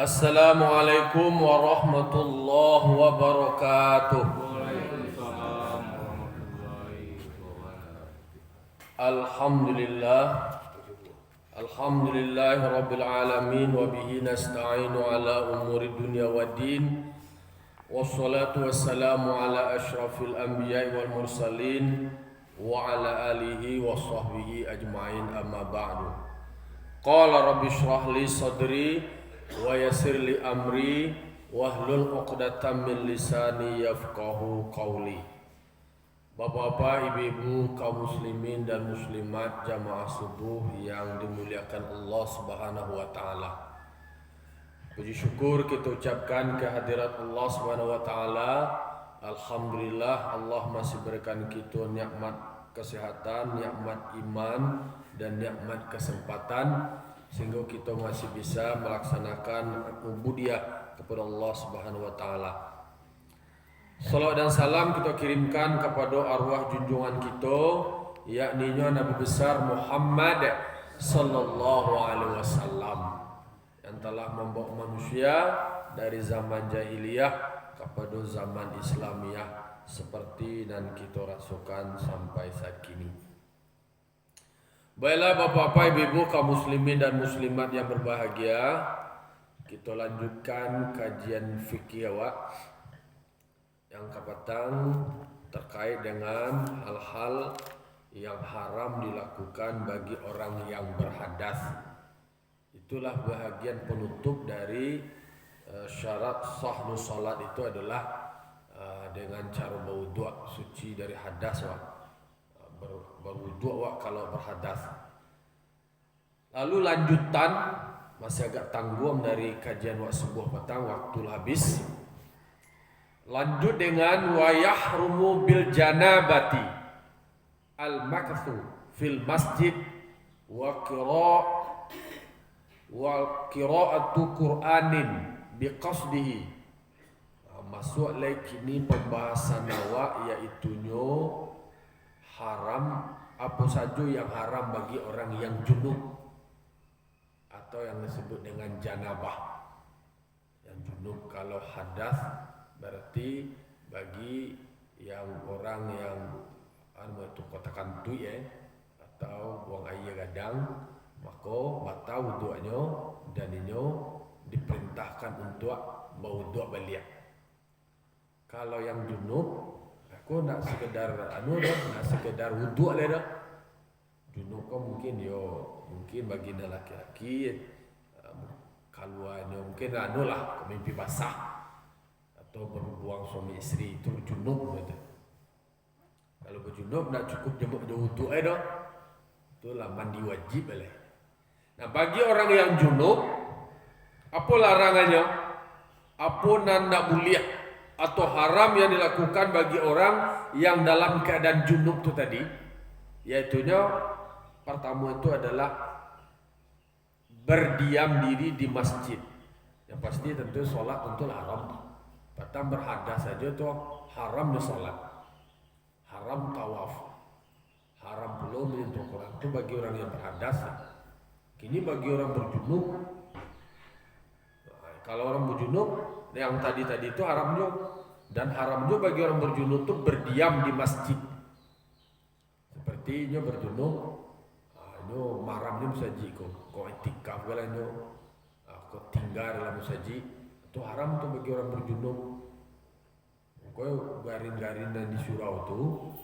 Assalamualaikum warahmatullahi wabarakatuh. Waalaikumsalam warahmatullahi wabarakatuh. Alhamdulillah. Alhamdulillahi rabbil alamin wa bihi nasta'inu ala umuri dunya waddin. Wassalatu wassalamu ala asyrafil anbiya'i wal mursalin wa ala alihi wa sahbihi ajma'in, amma ba'du. Qala rabbi shrah li sadri wa yassir li amri wahlul 'uqdatam min lisani yafqahu qawli. Bapak-bapak, ibu-ibu, kaum muslimin dan muslimat jamaah subuh yang dimuliakan Allah Subhanahu wa taala. Puji syukur kita ucapkan kehadirat Allah Subhanahu wa taala. Alhamdulillah, Allah masih berikan kita nikmat kesehatan, nikmat iman dan nikmat kesempatan sehingga kita masih bisa melaksanakan ubudiyah kepada Allah Subhanahu wa taala. Salawat dan salam kita kirimkan kepada arwah junjungan kita, yakni Nabi besar Muhammad sallallahu alaihi wasallam yang telah membawa manusia dari zaman jahiliyah kepada zaman Islamiyah seperti dan kita rasakan sampai saat kini. Baiklah bapak-bapak, ibu-ibu, kaum muslimin dan muslimat yang berbahagia, kita lanjutkan kajian fikih awak yang kapatang terkait dengan hal-hal yang haram dilakukan bagi orang yang berhadas. Itulah bahagian penutup dari syarat sahnu salat itu adalah dengan cara berwuduk suci dari hadas berwuduk kalau berhadas. Lalu lanjutan masih agak tanggung dari kajian sebuah petang, waktu habis. Lanjut dengan wa yahrumu bil janabati al makthu fil masjid wa qira'atu Qur'anin biqasdihi. Masuk lagi ni pembahasan awak, iaitu haram apa saja yang haram bagi orang yang junub atau yang disebut dengan janabah. Yang junub kalau hadas berarti bagi yang orang yang itu kotakan tu atau buang air gadang, maka batal wuduknya dan ini diperintahkan untuk berwuduk balik. Kalau yang junub, aku nak sekedar nak sekedar wuduk le dah. Junub kau mungkin bagi laki-laki kaluannya mungkin lah mimpi basah atau berhubungan suami istri itu junub gitu. Kalau berjunub nak cukup jemuk wuduk dah. Itulah mandi wajib boleh. Nah, bagi orang yang junub, apa larangannya? Apa nak boleh atau haram yang dilakukan bagi orang yang dalam keadaan junub itu tadi? Yaitunya pertama itu adalah berdiam diri di masjid. Yang pasti tentu solat tentu haram. Patang berhadas saja tu haram solat, haram tawaf, haram pula menyentuh Quran. Itu bagi orang yang berhadas. Kini bagi orang berjunub, kalau orang berjunub yang tadi itu haram juga. Dan haram juga bagi orang berjunub itu berdiam di masjid. Sepertinya berjunub, maramnya musajid kau itikaf galanya, kau tinggal dalam musajid. Itu haram tuh bagi orang berjunub. Kau garin-garinan di surau tu,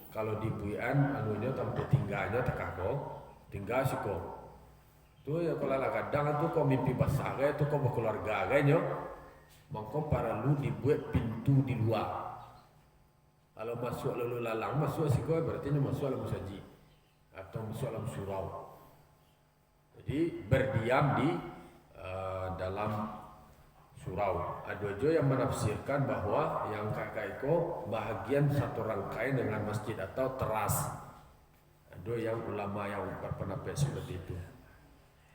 kalau di buian tanpa tinggalnya tak kau tinggal sih kau. Tu ya kalau kadang tu kau mimpi basah tu kau berkeluarga kayaknya, maka para lu dibuat pintu di luar. Kalau masuk lalu lalang masuk sih kau berarti masuk dalam musajid atau masuk dalam surau. Jadi berdiam di dalam surau. Ada juga yang menafsirkan bahwa yang kakak itu bahagian satu rangkaian dengan masjid atau teras. Ada yang ulama yang berpendapat seperti itu.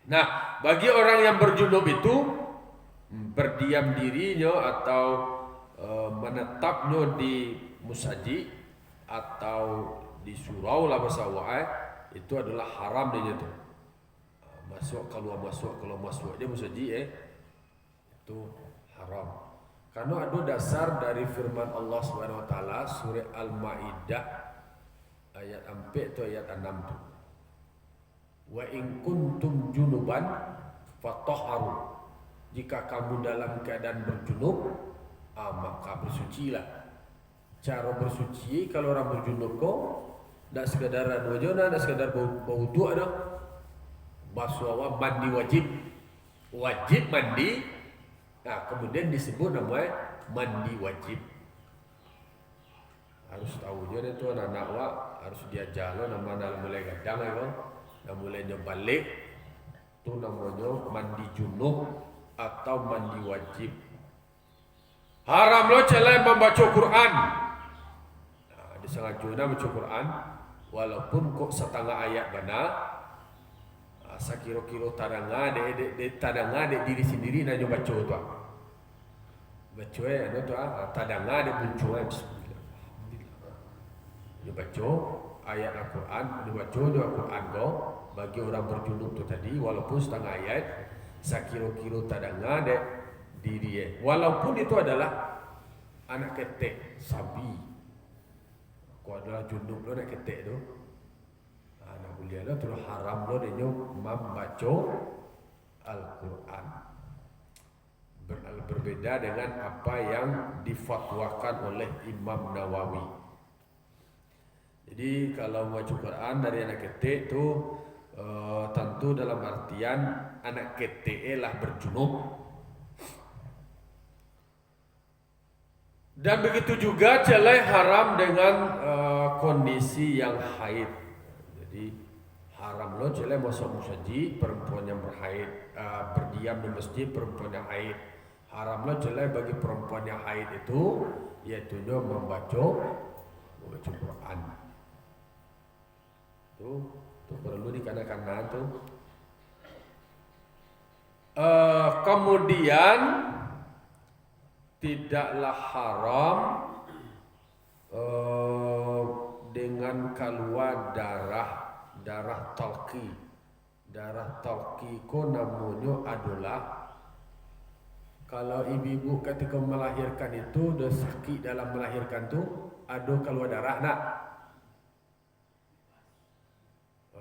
Nah, bagi orang yang berjunub itu berdiam dirinya atau menetapnya di musajid atau di surau lah bahasa itu adalah haram dia tu. Masuk keluar masuk dia musajid Itu haram. Karena ada dasar dari firman Allah Subhanahu wa taala surah Al-Maidah ayat 4 atau ayat 6 tu. Wa in kuntum junuban fatahharu. Jika kamu dalam keadaan berjunub, maka bersucilah. Cara bersuci kalau orang berjunub kok tidak sekadar wajona, tidak sekadar berwudu ada. Basuh mandi wajib. Wajib mandi. Nah, kemudian disebut namanya mandi wajib. Harus tahu je itu anak-anak wak, harus diajar lo nama mulai gadang ya, nama mulai balik. Itu namanya mandi junub atau mandi wajib. Haram lo celai membaca Quran. Nah, disengajuna baca Quran walaupun kok setengah ayat benar. Sakiro-kiro tadanga de tadanga de diri sendiri na nyo baca tu. Baca anu tu tadanga de muncul bismillah. Nyo baca ayat Al-Quran, nyo baca Al-Quran go bagi orang berjunub tu tadi walaupun setengah ayat sakiro-kiro tadanga de diri walaupun itu adalah anak ketek sabi. Ko adalah junub lo anak ketek tu. Dia lah terus haram lo dia membaca Al-Quran. Berbeda dengan apa yang difatwakan oleh Imam Nawawi. Jadi kalau membaca Quran dari anak ketek tu tentu dalam artian anak ketek lah berjunub. Dan begitu juga celai haram dengan kondisi yang haid. Jadi haram lo celai masuk musajid perempuan yang berhaid, berdiam di masjid perempuan yang haid. Haram lo celai bagi perempuan yang haid itu yaitu membaca Quran. Itu perlu dikanak-kanak tu. Kemudian tidaklah haram dengan keluar darah talqi. Darah talqi ko namanya adalah kalau ibu-ibu ketika melahirkan itu dah sakit dalam melahirkan tu ada keluar darah nak.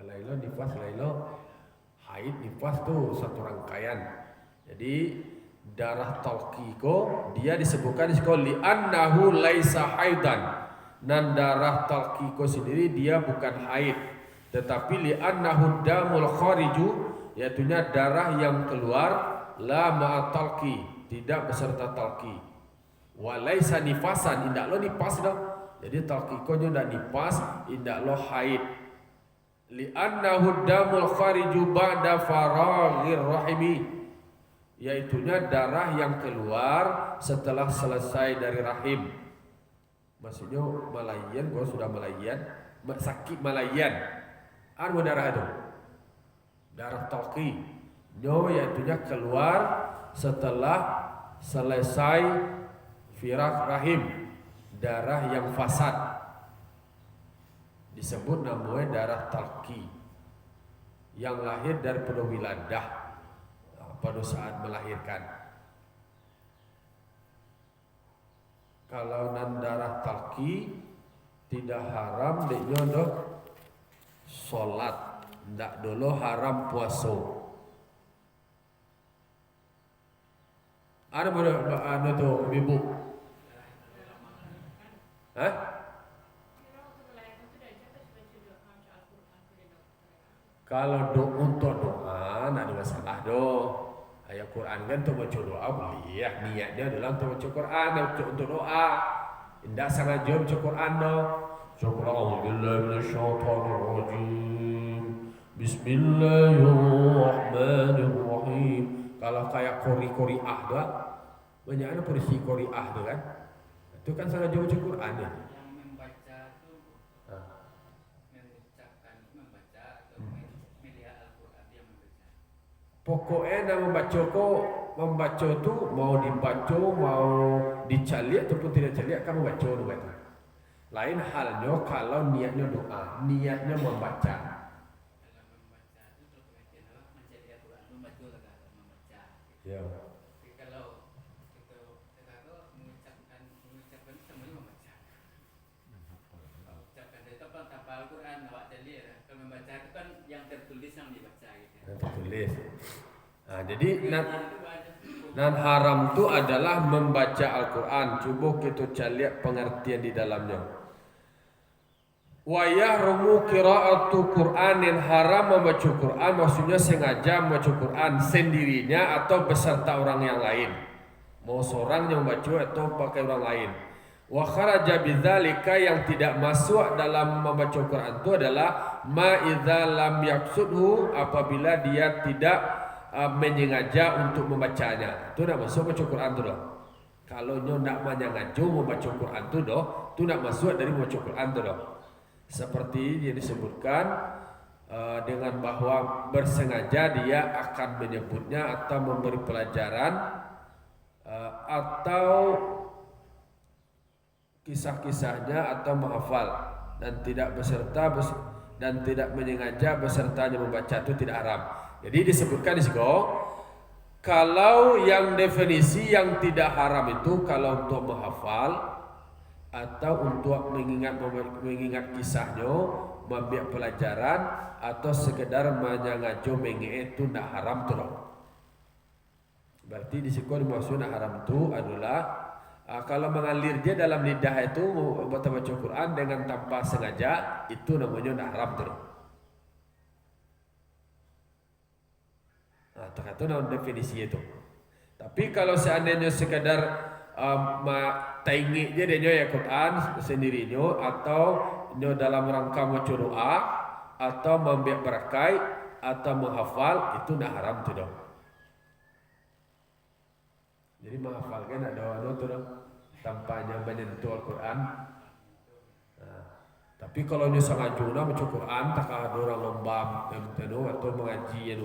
Lailo nifas, lailo haid, nifas tu satu rangkaian. Jadi darah talqi ko dia disebutkan di sekolah li annahu laisa haidan. Dan darah talqi ko sendiri dia bukan haid, tetapi li annahu damul khariju, yaitu darah yang keluar la ma'a talqi, tidak beserta talqi. Wa laisa nifasan, indak lo nifas dah. Jadi talqi ko nya ndak nifas, indak lo haid. Li annahu damul khariju ba'da faraghir rahimi, yaitu darah yang keluar setelah selesai dari rahim. Maksudnya malayan, kalau sudah malayan, sakit malayan. Apa darah itu? Darah talqi. Yaitu keluar setelah selesai firaq rahim, darah yang fasad. Disebut namanya darah talqi, yang lahir daripada wiladah pada saat melahirkan. Kalau nan darah talqi tidak haram deknya dah solat, ndak dulu haram puasa. Ada anu tu ibu? Hah? Kalau untuk doa nak ada masalah doh. Ayat Quran kan untuk baca doa boleh ya. Niatnya adalah untuk baca Quran, untuk doa. Indah sengaja baca Quran doh. A'udzubillahi minasyaitonirrajim. Bismillahirrahmanirrahim. Kalau kayak qori-qoriah doh, banyaknya porsi qoriah doh kan. Itu kan sengaja baca Quran ya. Pokoknya nak membaca tu mau dibaca, mau dicaliak ataupun tidak caliak kamu baca dulu kan. Lain halnya kalau niatnya doa, niatnya membaca. Ya. majelis. Jadi nan haram itu adalah membaca Al-Quran. Coba kita cari pengertian di dalamnya. Wa yahrumu qira'atu Qur'anin, haram membaca Quran maksudnya sengaja membaca Quran sendirinya atau beserta orang yang lain. Mau seorang yang membaca atau pakai orang lain. Wa kharaja bidzalika, yang tidak masuk dalam membaca Quran itu adalah ma idza lam yaqsudhu, apabila dia tidak menyengaja untuk membacanya. Itu tidak masuk baca Quran itu doh. Kalau nyo tidak menyengaja membaca Quran itu doh, itu tidak masuk dari membaca Quran itu doh. Seperti yang disebutkan dengan bahwa bersengaja dia akan menyebutnya atau memberi pelajaran atau kisah-kisahnya atau menghafal dan tidak menyengaja besertanya membaca, itu tidak haram. Jadi disebutkan di sini kalau yang definisi yang tidak haram itu kalau untuk menghafal atau untuk mengingat kisahnya, membiak pelajaran atau sekedar menyengaja mengingat, itu tidak haram tuh. Berarti di sini maksudnya haram itu adalah kalau mengalir dia dalam lidah itu baca Quran dengan tanpa sengaja, itu namanya tidak haram tuh. Itu nama definisi itu. Tapi kalau seandainya sekedar taingi dia ya Quran sendirinya, atau dalam rangka membaca doa atau membiak berakai atau menghafal, itu tidak haram tuh dong. Jadi menghafalkan ada doa tuh dong, tanpanya menyentuh Al-Quran. Tapi kalau dia sangat juna membaca Quran, tak ada orang lomba atau mengaji yang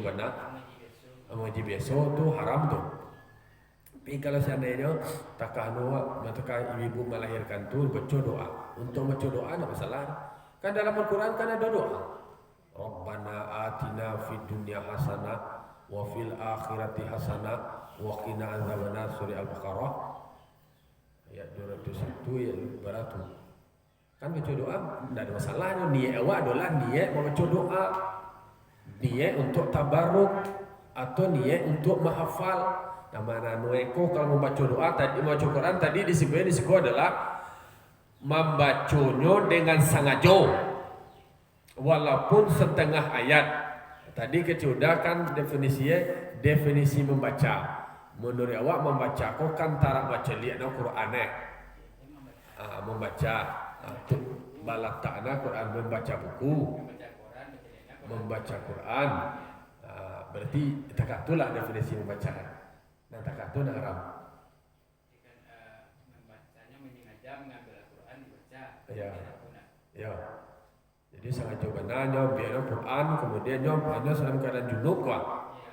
mengaji biasa, itu haram tuh. Tapi kalau seandainya ibu melahirkan tuh baca doa, untuk baca doa tidak masalah. Kan dalam Al-Quran kan ada doa. Rabbana atina fid dunya hasanah wa fil akhirati hasanah wa qina adzabannar, surah Al-Baqarah ayat 201 ya beratu. Kan baca doa tidak ada masalahnya. Niat awak adalah niat membaca doa, niat untuk tabarruk atau niat untuk menghafal. Namanya nueko kalau membaca doa tadi, membaca Quran tadi disebut adalah membacanya dengan sengaja walaupun setengah ayat. Tadi sudah kan definisi membaca. Menurut awak membaca kok kan tarak baca lihat Quran membaca balatakna Quran, membaca buku, membaca Quran. Berarti takatulah definisi membaca. Nah takatu haram. Membacanya menyengaja mengambil Al-Quran dibaca. Ya. Jadi sengaja benarnya biar Al-Quran kemudian hanya dalam keadaan junub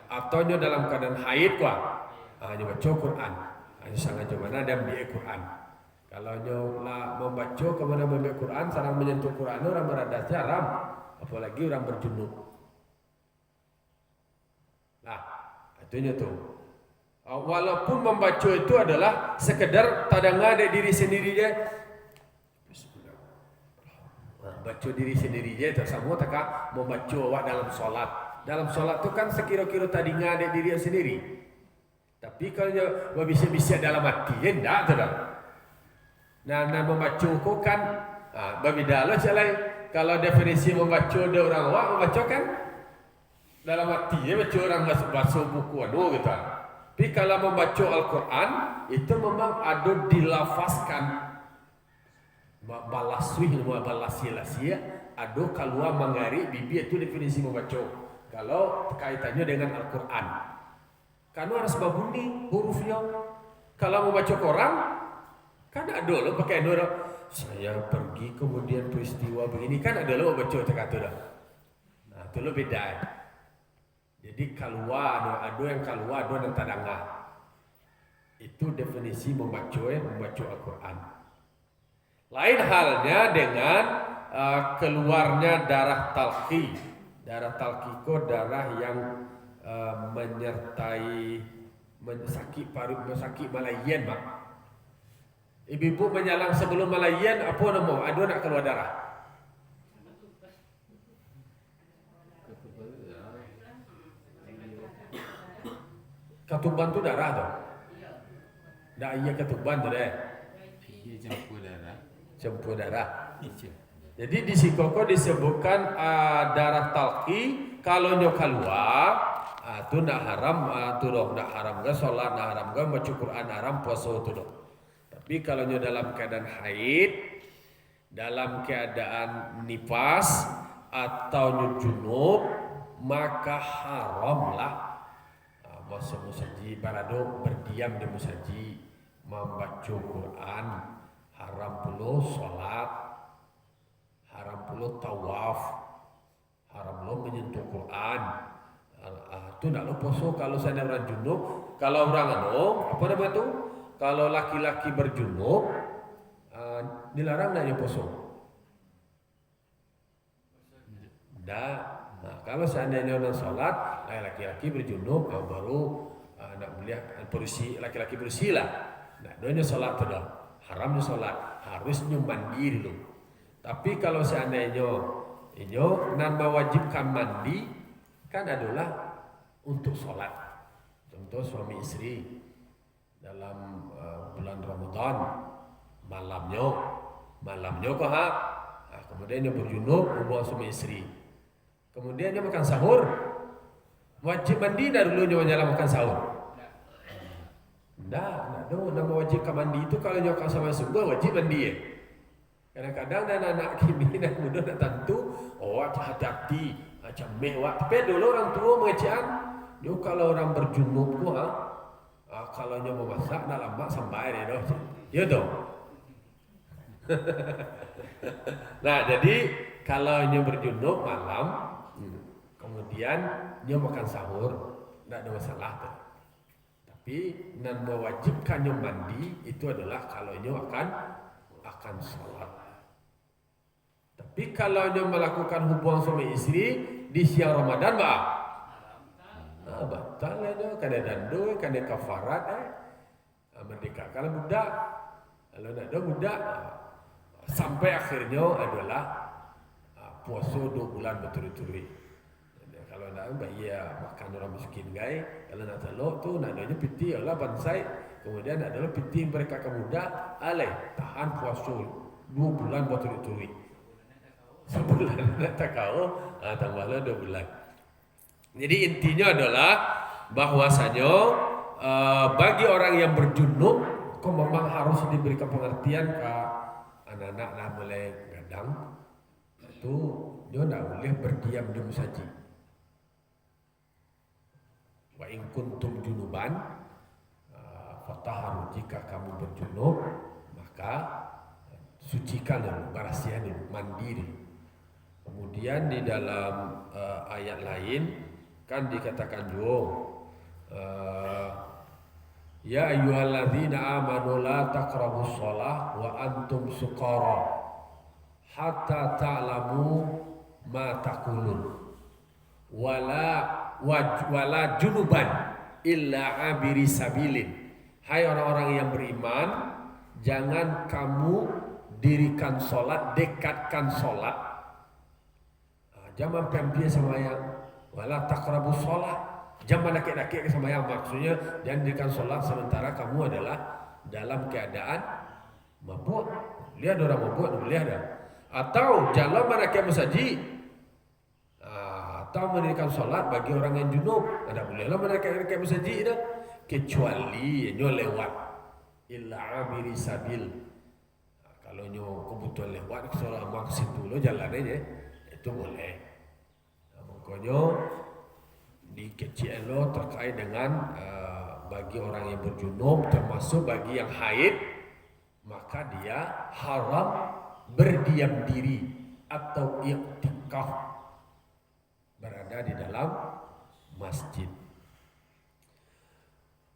atau dalam keadaan haid hanya baca Quran. Hanya sengaja benar dan biar Quran. Kalau nyolah membaca kemudian membiak Quran, sarang menyentuh Quran, orang berada haram, apalagi orang berjunub. Nah, itunya tuh. Walaupun membaca itu adalah sekedar tadanga dari diri sendiri dia. Baca diri sendiri dia sama tak membaca awak dalam solat. Dalam solat itu kan sekira-kira tadinga dari diri sendiri. Tapi kalau bisa dalam hati ya enggak tuh. Nah membaca kok kan berbeda lah celai. Kalau definisi membaca ada orang awak membaca kan dalam hati ya, baca orang baca buku gitu. Tapi kalau membaca Al-Quran itu memang ada dilafazkan balasi ada keluar mengari bibi, itu definisi membaca. Kalau kaitannya dengan Al-Quran kan harus babuni hurufnya. Kalau membaca Quran kan ada loh pakai ada saya pergi kemudian peristiwa begini kan ada loh baca kata dah. Nah itu lo beda. Jadi keluar ada yang keluar ada yang tadanga. Itu definisi membaca Al-Quran. Lain halnya dengan keluarnya darah talqi. Darah talqi itu darah yang menyertai sakit paru, sakit malayan, Mak. Ibu-ibu menyalang sebelum malayan apa nama? Ada nak keluar darah. Ketuban tu darah tu. Dah iya ketuban tu deh. Iya campur darah. Campur darah. Iya. Jadi di sikoko disebutkan darah talqi kalau nyo keluar tu nak haram tu dong, nak haram ke solat, nak haram ke baca Quran, haram puasa tu dong. Tapi kalau nyo dalam keadaan haid, dalam keadaan nifas atau nyo junub, maka haramlah masa musaji barado berdiam di musaji membaca Quran, haram pula solat, haram pula tawaf, haram pula menyentuh Quran. Itu nak lo poso kalau saya orang junub. Kalau orang apa namanya tu? Kalau laki-laki berjunub dilarang nak dia poso. Dah. Nah, kalau seandainya orang salat, laki-laki berjunub baru nak melihat bersih, laki-laki bersih lah. Nah, doanya salat tu dah. Haramnya salat, harusnya mandi dulu. Tapi kalau seandainya inyo nan mewajibkan mandi kan adalah untuk sholat. Contoh suami istri dalam bulan Ramadan malamnya kok kemudian dia berjunub hubungan suami istri. Kemudian dia makan sahur. Wajib mandi dah dulu dia menjalan makan sahur. Nah, nama wajib mandi itu kalau dia makan sama subuh wajib mandi ya. Kadang-kadang anak-anak kini dan muda nak tentu, hati-hati, macam mewah. Tapi dulu orang tua mengecekan, dia kalau orang berjunub tu, kalau dia mau masak, nak lama sampai dia doh. Ya doh. Nah, jadi kalau dia berjunub malam, kemudian dia makan sahur, tak ada masalah tu. Tapi nan mewajibkannya mandi itu adalah kalau dia akan sholat. Tapi kalau dia melakukan hubungan suami istri di siang Ramadan, batal dia, kena dandu, kena kafarat, merdeka. Kalau budak, kalau nak ada budak, sampai akhirnya adalah puasa 2 bulan berturut-turut. Kalau nak bayar makan orang miskin gay, kalau nak telok tu nak adanya piti adalah bansai, kemudian adalah piti mereka kemuda, tahan puasa 2 bulan berturut-turut. Sebulan tak kau, tambahlah 2 bulan. Jadi intinya adalah bahwasanya bagi orang yang berjunub, kau memang harus diberikan pengertian ke anak-anak lah mulai gadang, itu dia tidak boleh berdiam di masjid. Wa in kuntum junuban, fatahharu, jika kamu berjunub maka sucikan dulu, bersihan dulu, mandi dulu. Kemudian di dalam ayat lain kan dikatakan juga ya ayyuhalladzina amanu la taqrabus shalah wa antum suqara hatta ta'lamu ma taqulun wala junuban illa abiri sabilin. Hai orang-orang yang beriman, jangan kamu dirikan sholat, dekatkan sholat, jangan pempia sama yang wala taqrabu sholat, jangan nakik-nakik sama yang, maksudnya jangan dirikan sholat sementara kamu adalah dalam keadaan mabuk. Lihat orang mabuk boleh ada, atau jalan manakib masjid, atau mendirikan sholat bagi orang yang junub, ada bolehlah manakib masjid dah, kecuali nyo lewat illa abiri sabil. Kalau nyo kebutuhan lewat ke sholat maksud dulu jalan aja, itu boleh. Makanya di kecil lo terkait dengan bagi orang yang berjunub, termasuk bagi yang haid, maka dia haram berdiam diri atau i'tikaf, berada di dalam masjid.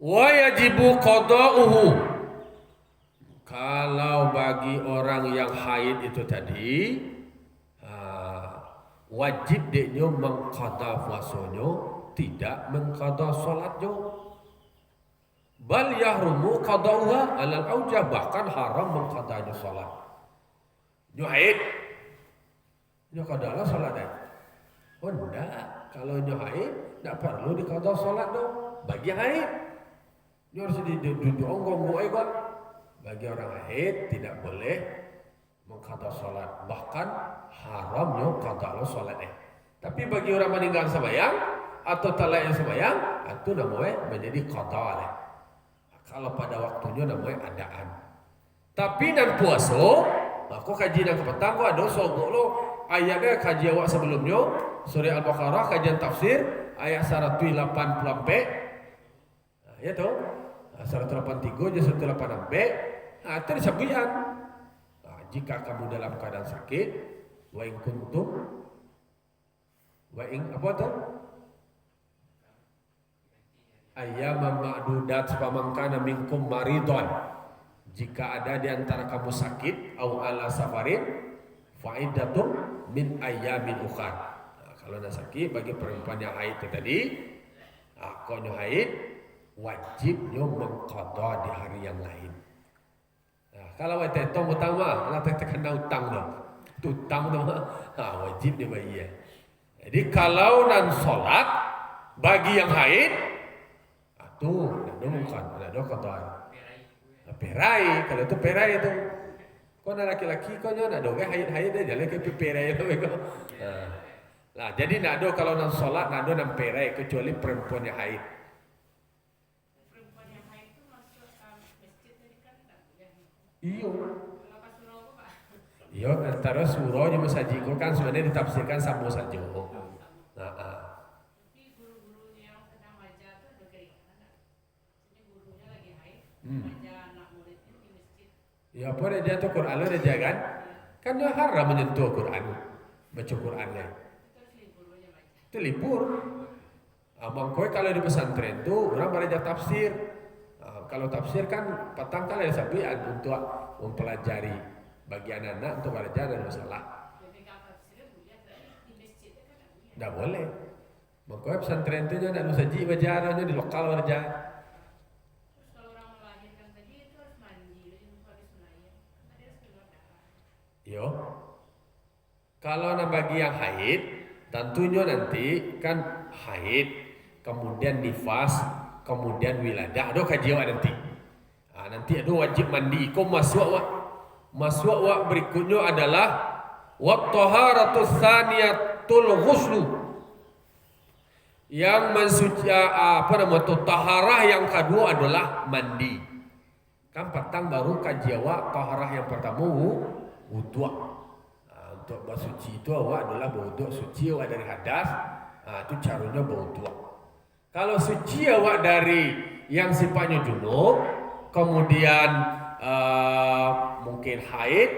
Wa yajibu qada'uhu, kalau bagi orang yang haid itu tadi wajib dia mengqada puasanya, tidak mengqada salatnya. Bal yahrumu qada'uha alal aujab, bahkan haram mengqadanya salat. Nyo haid, nyo qadalah salat dah. Oh enggak, kalau nyo haid enggak perlu diqada salat dong. bagi yang haid. Ini harus diongkong kok. Bagi orang haid tidak boleh mengqadha salat, bahkan haramnya qadha salatnya. Tapi bagi orang meninggal sembahyang atau talak yang sembahyang, itu namanya menjadi qadha. Kalau pada waktunya namanya adaan. Tapi dan puasa, aku kaji dan kepetang aku ada sogok lo ayatnya kaji awak sebelumnya surah Al-Baqarah kajian tafsir ayat 180 ya toh 183 je 186b. Nah, itu disampaikan. Nah, jika kamu dalam keadaan sakit, wa in kuntum wa in apa tuh? Ayyaman ma'dudat faman kana minkum maridun. Jika ada di antara kamu sakit au ala safarin faidatun min ayyamin ukhar. Nah, kalau ada sakit bagi perempuan yang haid tadi, kalau haid wajibnya mengqadha di hari yang lain. Nah, kalau kita hitung utang mah, kalau kita kena utang dah. Utang tu mah wajib dia bayar. Jadi kalau nan solat bagi yang haid, tuh ada qadha. Perai, kalau itu perai itu. Kau nak laki-laki, kau nak doa haid dia jalan ke perai itu. Nah, jadi nak do kalau nak solat, nak do nak perai kecuali perempuan yang haid. Perempuan yang haid itu masuk masjid tadi kan tak boleh. Iyo. Iyo, antara surah yang masjid kan sebenarnya ditafsirkan sama saja. Tapi guru-gurunya yang sedang ajar tu bagaimana? Jadi gurunya lagi haid, ajar anak muridnya di masjid. Ya apa dia tu Quran dia jangan? Kan dia haram menyentuh Quran, baca Qurannya. Itu libur. Abang koi kalau di pesantren tu orang belajar tafsir. Kalau tafsir kan petang kali ada sabian untuk mempelajari bagi anak-anak untuk belajar dan masalah. Tidak boleh. Makanya pesantren itu jangan ada saji belajar, di lokal belajar. Terus kalau orang melahirkan tadi itu harus mandi, harus melahirkan. Tadi harus keluar darah. Yo. Kalau nak bagi yang haid, tentunya nanti kan haid, kemudian nifas, kemudian wiladah. Ada kajian nanti. Nanti ada wajib mandi. Kau masuk wak berikutnya adalah wat taharatus tsaniyatul ghuslu. Yang mensuci taharah yang kedua adalah mandi. Kan petang baru kajiwa taharah yang pertama wudu. Untuk bersuci itu awak adalah berwudu suci awak dari hadas. Itu caranya berwudu. Kalau suci awak dari yang sifatnya junub, kemudian mungkin haid,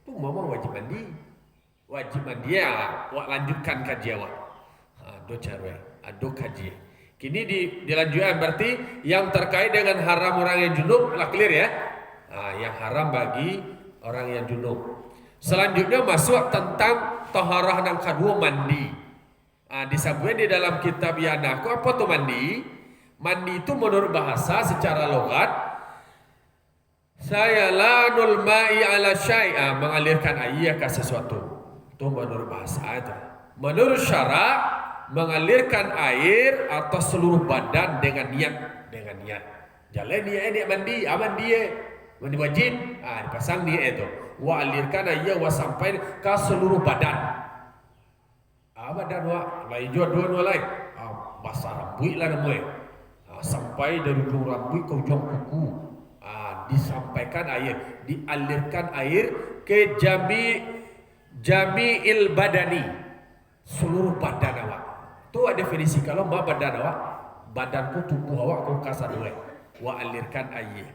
itu memang wajib mandi. Wajib mandi ya, awak lanjutkan kaji awak. Do cara, do kaji. Kini dilanjutkan berarti yang terkait dengan haram orang yang junub, lah clear ya. Yang haram bagi orang yang junub. Selanjutnya masuk tentang taharah yang kedua mandi. Disebutkan di dalam kitab Yanaku apa tuh mandi? Mandi itu menurut bahasa secara logat saya lanul ma'i ala syai'a, mengalirkan air ke sesuatu. Itu menurut bahasa itu. Menurut syarak mengalirkan air atas seluruh badan dengan niat. Jalan niat mandi, mandi wajib. Dipasang niat itu. Wa alirkan air wa sampai ke seluruh badan. Badan wa lain juga dua lain. Basah rambut lah namanya. Sampai dari ujung rambut ke ujung kuku. Disampaikan air, dialirkan air ke jami'il badani, seluruh badan awak. Itu definisi kalau badan awak, badanku tubuh awak kau kasar dua. Wa alirkan air.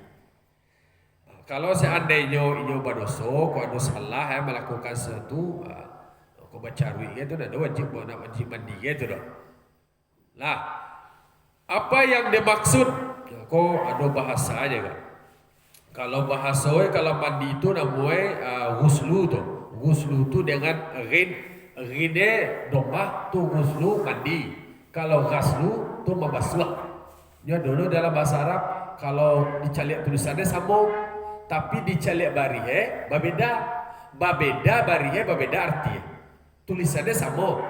Kalau seandainya inyo badoso, kau ada salah melakukan sesuatu, kau bacarui itu dah wajib mandi gitu dah. Nah, apa yang dimaksud? Kau ada bahasa aja kan? Kalau bahasa kalau mandi itu namanya ghuslu tu. Ghuslu tu dengan rine domah tu ghuslu mandi. Kalau ghaslu tu membasuh. Ya dulu dalam bahasa Arab kalau dicaliak tulisannya sama, tapi dicaliak barihe berbeda. Babeda barihe berbeda arti. Tulisannya sama.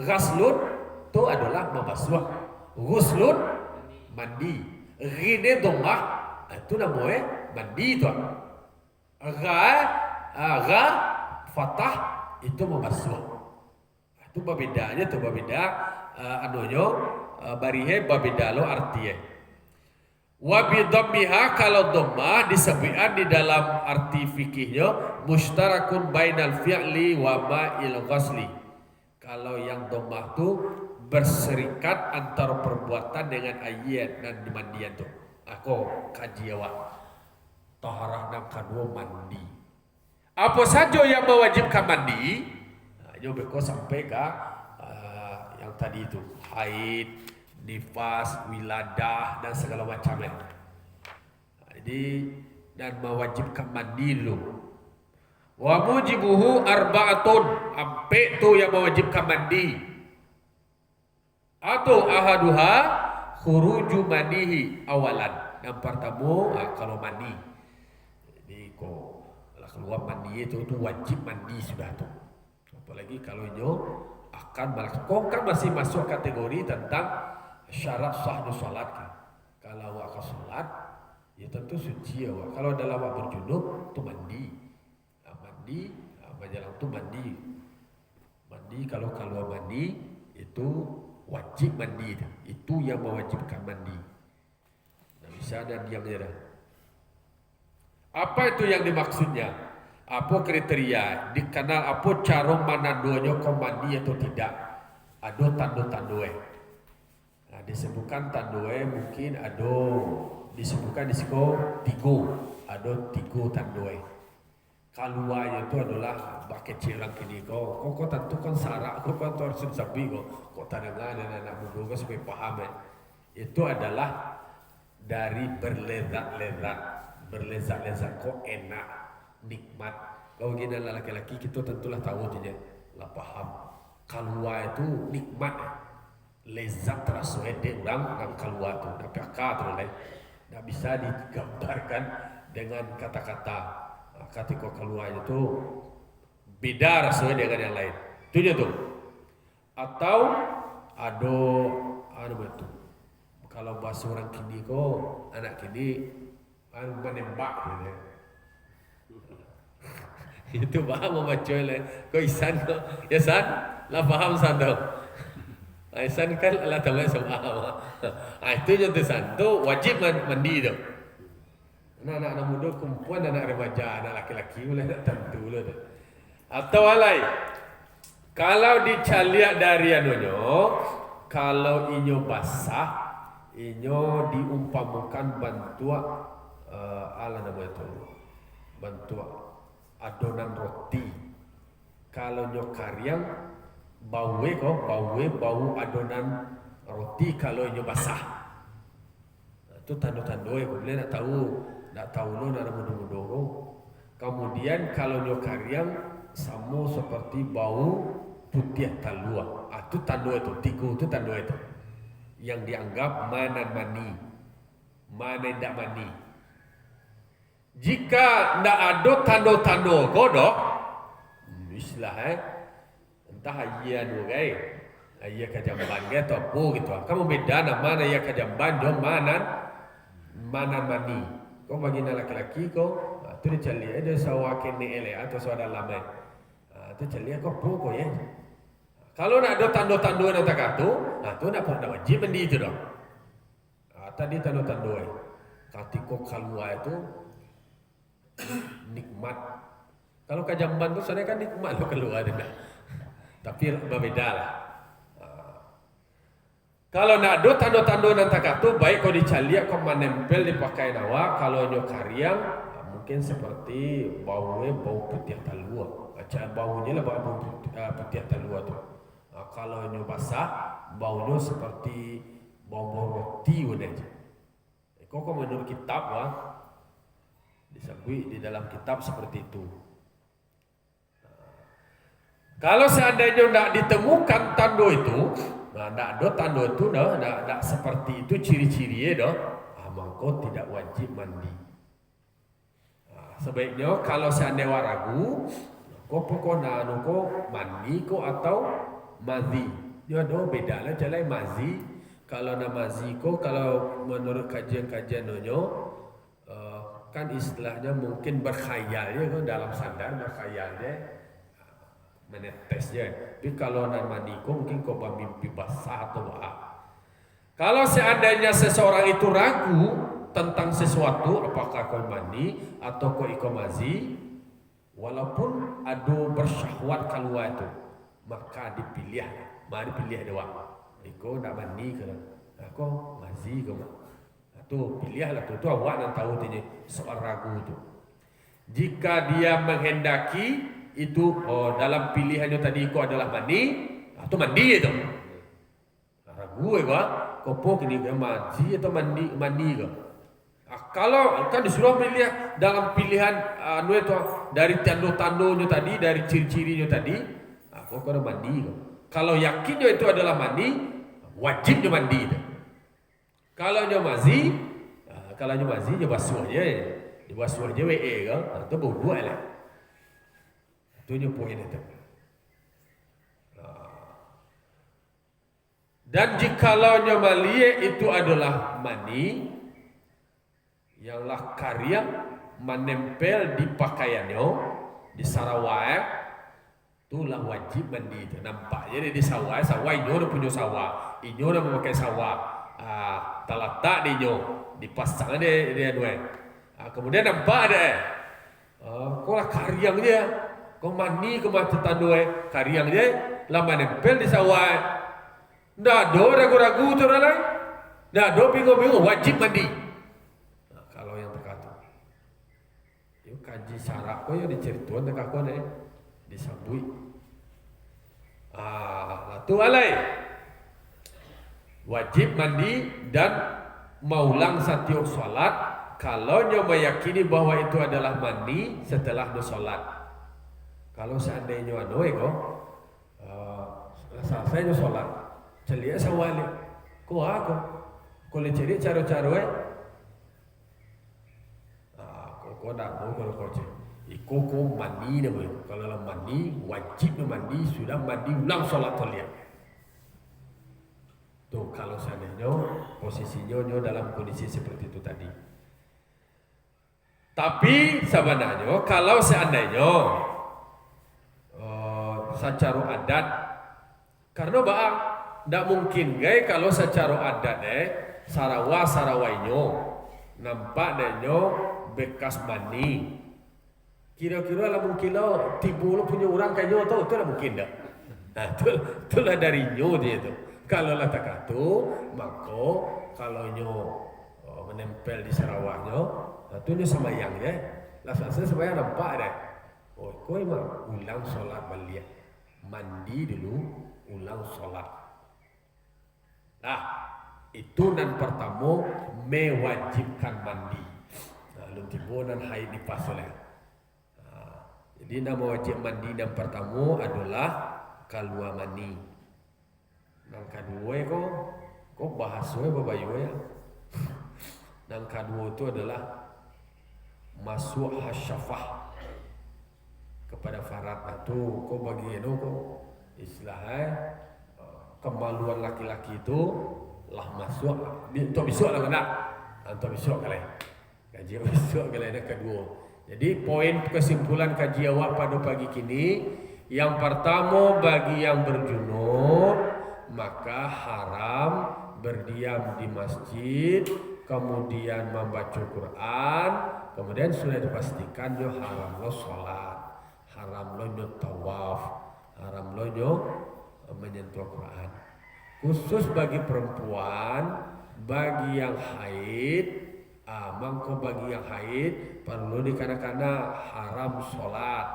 Ghaslun tu adalah membasuh. Ghuslun mandi. Ghine domah itu namanya mandi itu. Gha fatah itu membasuh. Itu babedanya tuh babeda barihe babeda lo artinya. Wa bi dhammiha kalau dhammah disebutkan di dalam arti fikihnya mustarakun bainal fi'li wa ma'il ghasli. Kalau yang dhammah tu berserikat antara perbuatan dengan ayat dan dimandian tu. Aku kaji awak. Taharah nam kadua mandi. Apa saja yang mewajibkan mandi? Yo beko sampai ke yang tadi itu haid, nifas, wiladah dan segala macamnya. Jadi dan mewajibkan mandi dulu. Wa mujibuhu arba'atun. Ampe tu yang mewajibkan mandi. Atau ahaduha khuruju manihi awalan. Yang pertama kalau mandi. Jadi kalau keluar mandi itu wajib mandi sudah tu. Apalagi kalau nyo akan melakukan kan masih masuk kategori tentang syarat sahnya salat kan. Kalau awak salat ya tentu suci awak. Kalau dalam awak berjunub tu mandi. Mandi berjalan tu mandi. Mandi kalau keluar mandi itu wajib mandi. Itu yang mewajibkan mandi. Tidak bisa ada diam saja. Apa itu yang dimaksudnya? Apa kriteria? Dikenal apa cara menandunya kau mandi atau tidak? Ada tandu-tandue. Nah, disebutkan tandue mungkin ada disebutkan di situ tiga. Ada tiga tandue. Kaluanya itu adalah kecil orang kini kau tentu kan sarak kau harus sabi kau tandangan dan anak muda kau supaya paham itu adalah dari berlezat kau enak nikmat. Kalau gini laki-laki kita tentulah tahu tidak lah paham kalua itu nikmat lezat terasa orang kalua itu tapi akar terus tidak bisa digambarkan dengan kata-kata. Ketika keluar itu beda rasanya dengan yang lain. Itu dia tuh. Atau ada betul. Kalau bahasa orang kini kok anak kini menembak gitu. Itu paham membaca lah. Kau Isan kok, ya San, lah paham San tu. Isan kan lah tahu semua. Itu jadi San tu wajib mandi tu. Anak-anak muda, perempuan, anak remaja, anak laki-laki boleh tak tentu lah. Atau alai, kalau dicaliak dari anunya, kalau inyo basah, inyo diumpamukan bantuan ala nama itu, bantuan adonan roti. Kalau nyo karyang bau adonan roti kalau inyo basah. Itu tanda-tanda boleh nak tahu lo nak muda-muda. Kemudian kalau nyo karyang sama seperti bau putih talua. Itu tanda itu, tiga itu tanda itu. Yang dianggap manan mani. Mana tidak mani. Jika tidak ada tanda-tanda kodok, istilah entah ayah dua gay, ayah kajamban gay atau apa gitu. Kamu beda nama ayah kajamban jom manan mani. Kau bagi laki-laki kau tu dia cari ada sawa kene ele atau sawa dalam tu cari kau pro ya. Kalau nak ada tanda-tanda nak kata tu nak pernah wajib mandi itu dah. Tadi tanda-tanda ketika keluar itu nikmat. Kalau kajamban tu sebenarnya kan nikmat lo keluar dah. Tapi berbeda lah. Kalau nak ada tanda-tanda nanti kata baik kau dicaliak kau menempel di pakaian awak. Kalau nyo karyang mungkin seperti bau putih talua. Macam baunya lah bau putih talua tu. Kalau nyo basah baunya seperti bau roti pun aja. Kau menurut kitab disebut di dalam kitab seperti itu. Kalau seandainya tidak ditemukan tanda itu, tidak ada tanda itu tidak seperti itu ciri-cirinya maka tidak wajib mandi. Sebaiknya kalau seandainya ragu, kau pokoknya kau mandi kau atau mazi. Dia ada beda lah jalan mazi. kalau namazi ko kalau menurut kajian-kajian nonyo kan istilahnya mungkin berkhayal ya kan dalam sadar berkhayalnya menetes ya. Tapi kalau nan mandi ko mungkin kau bermimpi basah atau apa. Kalau seandainya seseorang itu ragu tentang sesuatu apakah kau mandi atau kau ikomazi, walaupun adu bersyahwat keluar itu, maka dipilih, mari pilih doang. Iko nak mandi ke, aku mazi ke, tu pilihlah tu awak nak tahu tanya soal ragu itu. Jika dia menghendaki itu dalam pilihannya tadi iko adalah mandi, atau mandi itu. Ragu ya, kau kini mazi atau mandi ke. Kalau kan disuruh pilih dalam pilihan itu dari tanda-tandanya tadi, dari ciri-cirinya tadi, aku kena mandi. Kalau yakinnya itu adalah mandi, wajibnya mandi. Kalau nyomazi, dia basuh aja, dibasuh aja WE kan, itu bau lah. Itu yang poin itu. Dan jikalau nyomalie itu adalah mandi, ialah karya menempel di pakaiannya di sarawak itulah wajib mandi itu nampak jadi di sawah inyo punya sawah inyo memakai sawah talatak di inyo dipasang dia dua kemudian nampak ada kau lah karyang dia kau mandi ke macam dua karyang dia lah menempel di sawah ndak ada ragu-ragu tu orang lain ndak ada bingung-bingung wajib mandi. Kaji syarak ko yo dicerituan dekat ko ne disambui tu alai wajib mandi dan maulang setiap salat kalau nyo meyakini bahwa itu adalah mandi setelah do salat. Kalau seandainya anu ko selesai nyo salat celia sawali ko ko le ceri cara-cara kau dah tahu kalau kau cek, kau mandi nama. Kalau mandi wajib mandi sudah mandi ulang solat tolia. Tuh kalau seandainya posisinya dalam kondisi seperti itu tadi. Tapi sebenarnya kalau seandainya secara adat, karena bah tidak mungkin gay kalau secara adat sarawainya nampak denyo bekas mandi. Kira-kira lah mungkin lah tibu lo punya orang kayaknya tahu itu lah mungkin dah. Nah itulah dari nyo dia tu. Kalau lah tak katu, maka kalau nyo menempel di sarawaknya, itu nyo sama yang ya. Lah saya supaya nampak deh. Oh, kau memang ulang solat balik, mandi dulu, ulang solat. Nah itu nan pertama mewajibkan mandi. Lalu tiba dan haid di pasoleh. Jadi nama wajib mandi yang pertama adalah keluar mani. Yang kedua kau bahasanya babayu ya. Yang kedua itu adalah masuk hasyafah kepada farat itu kau bagi itu kau istilahnya kemaluan laki-laki itu lah masuk untuk besok lah kena untuk besok kalian. Kaji besok kalian ada kedua. Jadi poin kesimpulan kaji awak pada pagi kini, yang pertama bagi yang berjunub maka haram berdiam di masjid, kemudian membaca Quran, kemudian sudah dipastikan yo haram lo sholat, haram lo tawaf, haram lo menyentuh Quran. Khusus bagi perempuan, bagi yang haid. Mangko bagi yang haid perlu dikarenakan haram sholat,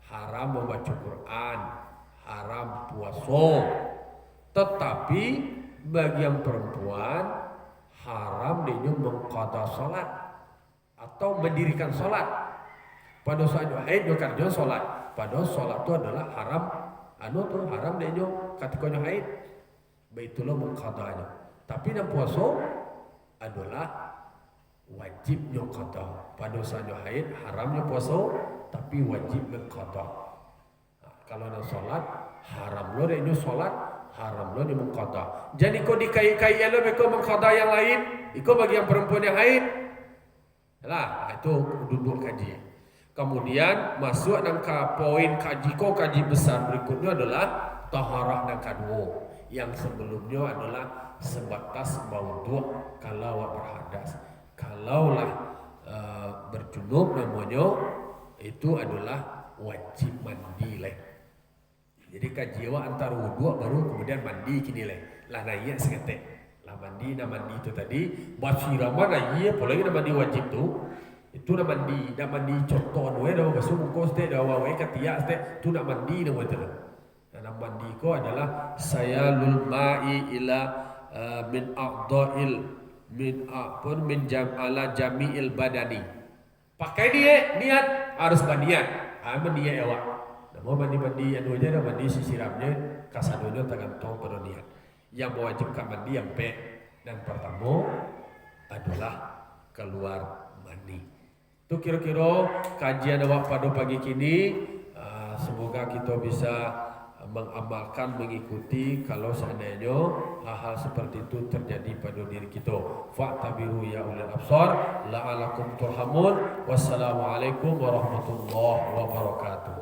haram membaca Quran, haram puasa. Tetapi bagi yang perempuan haram dia mengqada sholat atau mendirikan sholat. Pada saat haid dia kerja sholat. Padahal sholat itu adalah haram. Haram dia ketika haid. Baitulah mengqadanya. Tapi yang puasa adalah wajibnya qada. Pada saat haid haramnya puasa tapi wajib qada. Kalau nak solat haram lo dia solat, haram lo ni mengqada. Jadi kau dikai-kai lo beko mengqada yang lain, iko bagi yang perempuan yang haid. Lah, itu duduk kaji. Kemudian masuk nang ka poin kaji besar berikutnya adalah taharah nang kedua. Yang sebelumnya adalah sebatas maudhu' kalau berhadas. Kalaulah berjunub namanya itu adalah wajib mandi leh. Jadi kajiwa antara wudu baru kemudian mandi kini leh. Lah naya sekete. Lah mandi itu tadi basirama naya apalagi mandi wajib tu. Itu nak mandi contoh we dah basuh muka ste dah wae ketiak ste tu nak mandi dah we tu. Nak mandi ko adalah sayalul ma'i ila min a'dha'il min jam'ala jami'il badani. Pakai dia niat harus berniat. Mandi ya awak. Mau mandi anu aja dah mandi sisiramnya kasadonya tergantung pada niat. Yang mewajibkan mandi yang pe dan pertama adalah keluar mandi. Itu kira-kira kajian awak pada pagi kini. Semoga kita bisa mengamalkan, mengikuti kalau seandainya hal-hal seperti itu terjadi pada diri kita. Fa'tabiru ya ulil absar la'alakum turhamun. Wassalamualaikum warahmatullahi wabarakatuh.